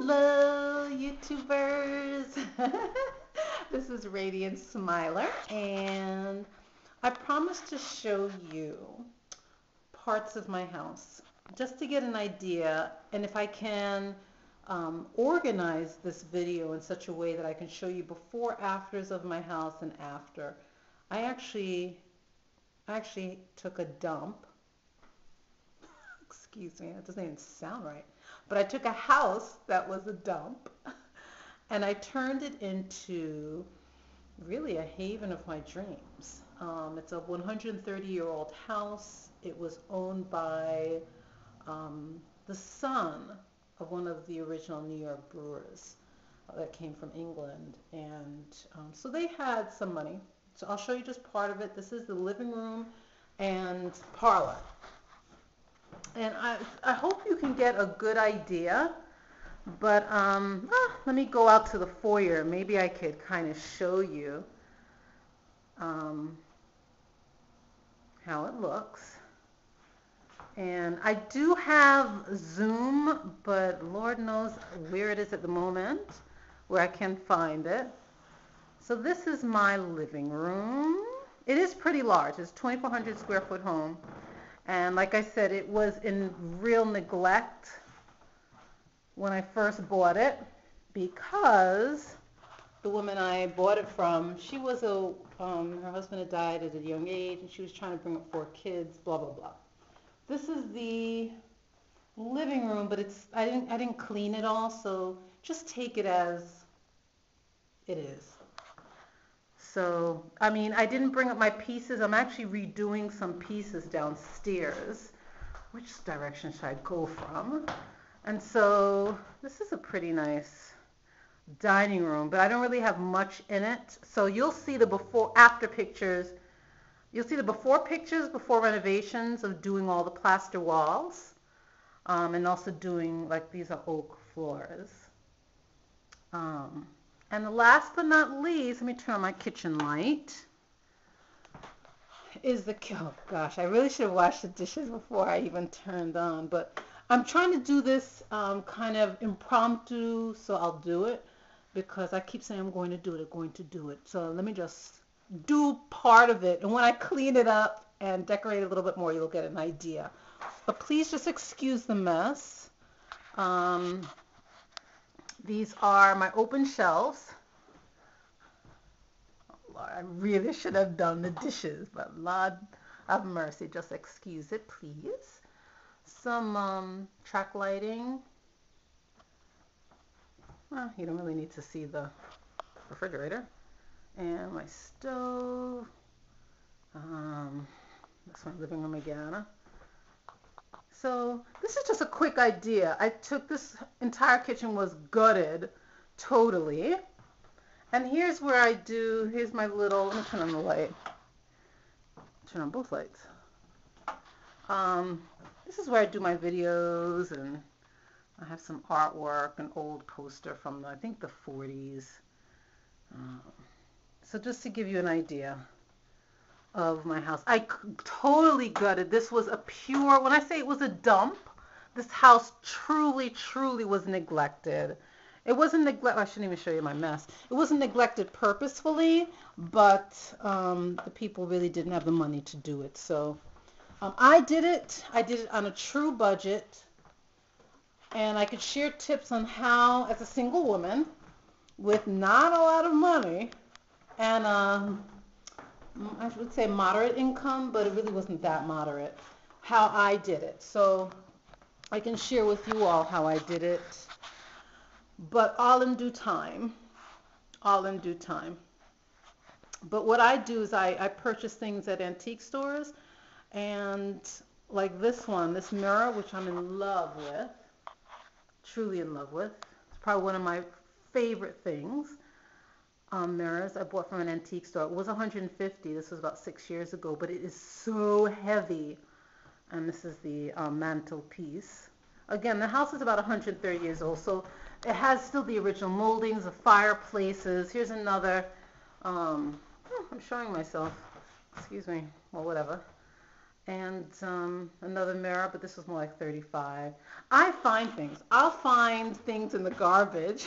Hello, YouTubers. This is Radiant Smiler, and I promised to show you parts of my house just to get an idea, and if I can organize this video in such a way that I can show you before, afters of my house and after. I actually took a dump. Excuse me, that doesn't even sound right. But I took a house that was a dump and I turned it into really a haven of my dreams. It's a 130-year-old house. It was owned by the son of one of the original New York brewers that came from England. And so they had some money. So I'll show you just part of it. This is the living room and parlor. And I hope you can get a good idea, but let me go out to the foyer. Maybe I could kind of show you how it looks. And I do have Zoom, but Lord knows where it is at the moment, where I can find it. So this is my living room. It is pretty large. It's a 2,400 square foot home. And like I said, it was in real neglect when I first bought it because the woman I bought it from, she was her husband had died at a young age and she was trying to bring up 4 kids, blah, blah, blah. This is the living room, but I didn't clean it all, so just take it as it is. So, I mean, I didn't bring up my pieces. I'm actually redoing some pieces downstairs. Which direction should I go from? And so, this is a pretty nice dining room, but I don't really have much in it. So you'll see the before-after pictures. You'll see the before pictures, before renovations of doing all the plaster walls, and also doing, like, these are oak floors. And the last but not least, let me turn on my kitchen light, is oh gosh, I really should have washed the dishes before I even turned on, but I'm trying to do this kind of impromptu, so I'll do it because I keep saying I'm going to do it. So let me just do part of it, and when I clean it up and decorate a little bit more, you'll get an idea. But please just excuse the mess. These are my open shelves. Oh, Lord, I really should have done the dishes, but Lord have mercy, just excuse it, please. Some track lighting. Well, you don't really need to see the refrigerator. And my stove. That's my living room again. So this is just a quick idea. I took this entire kitchen was gutted totally. And here's where here's my little, let me turn on the light. Turn on both lights. This is where I do my videos, and I have some artwork, an old poster from I think the 40s. So just to give you an idea of my house. I totally gutted. This was a pure, when I say it was a dump, this house truly, truly was neglected. It wasn't I shouldn't even show you my mess. It wasn't neglected purposefully, but the people really didn't have the money to do it. So I did it on a true budget, and I could share tips on how, as a single woman with not a lot of money, and I would say moderate income, but it really wasn't that moderate, how I did it. So I can share with you all how I did it, but all in due time, all in due time. But what I do is I purchase things at antique stores, and like this one, this mirror, which I'm in love with, truly in love with. It's probably one of my favorite things. Mirrors I bought from an antique store. It was $150. This was about 6 years ago, but it is so heavy. And this is the mantelpiece. Again, the house is about 130 years old, so it has still the original moldings, the fireplaces. Here's another. I'm showing myself. Excuse me. Well, whatever. And another mirror, but this was more like 35. I find things. I'll find things in the garbage.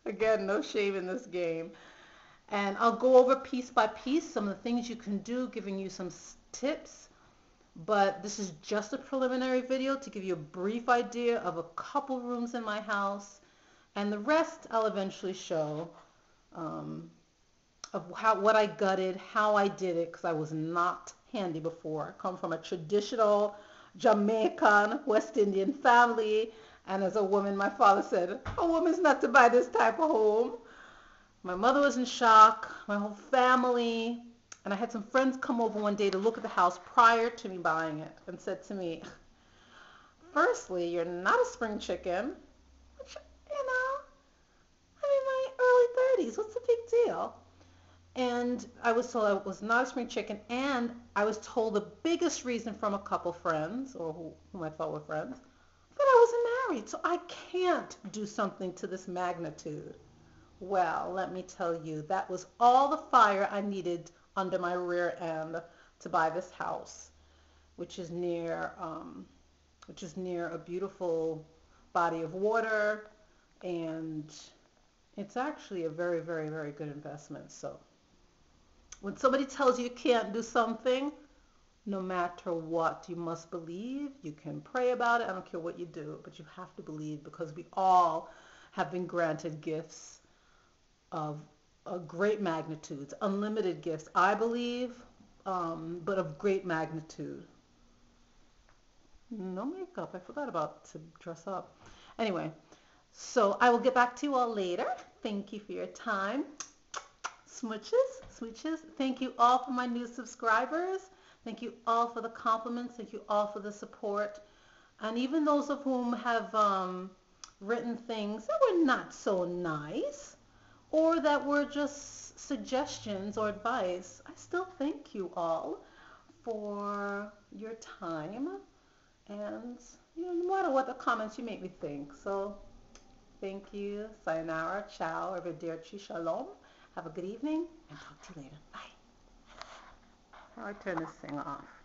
Again, no shame in this game. And I'll go over piece by piece some of the things you can do, giving you some tips. But this is just a preliminary video to give you a brief idea of a couple rooms in my house. And the rest I'll eventually show of what I gutted, how I did it, because I was not handy before. I come from a traditional Jamaican West Indian family. And as a woman, my father said, a woman's not to buy this type of home. My mother was in shock, my whole family, and I had some friends come over one day to look at the house prior to me buying it and said to me, firstly, you're not a spring chicken, which, I'm in my early 30s, what's the big deal? And I was told I was not a spring chicken, and I was told the biggest reason from a couple friends, or whom I thought were friends, that I wasn't married, so I can't do something to this magnitude. Well, let me tell you, that was all the fire I needed under my rear end to buy this house, which is near a beautiful body of water, and it's actually a very, very, very good investment. So when somebody tells you you can't do something, no matter what, you must believe. You can pray about it. I don't care what you do, but you have to believe, because we all have been granted gifts of a great magnitudes, unlimited gifts, I believe, but of great magnitude. No makeup. I forgot about to dress up. Anyway, so I will get back to you all later. Thank you for your time. Smooches, smooches. Thank you all for my new subscribers. Thank you all for the compliments. Thank you all for the support. And even those of whom have written things that were not so nice, or that were just suggestions or advice, I still thank you all for your time, and no matter what the comments, you make me think. So thank you. Sayonara, ciao, arrivederci, shalom. Have a good evening, and talk to you later. Bye. How do I turn this thing off?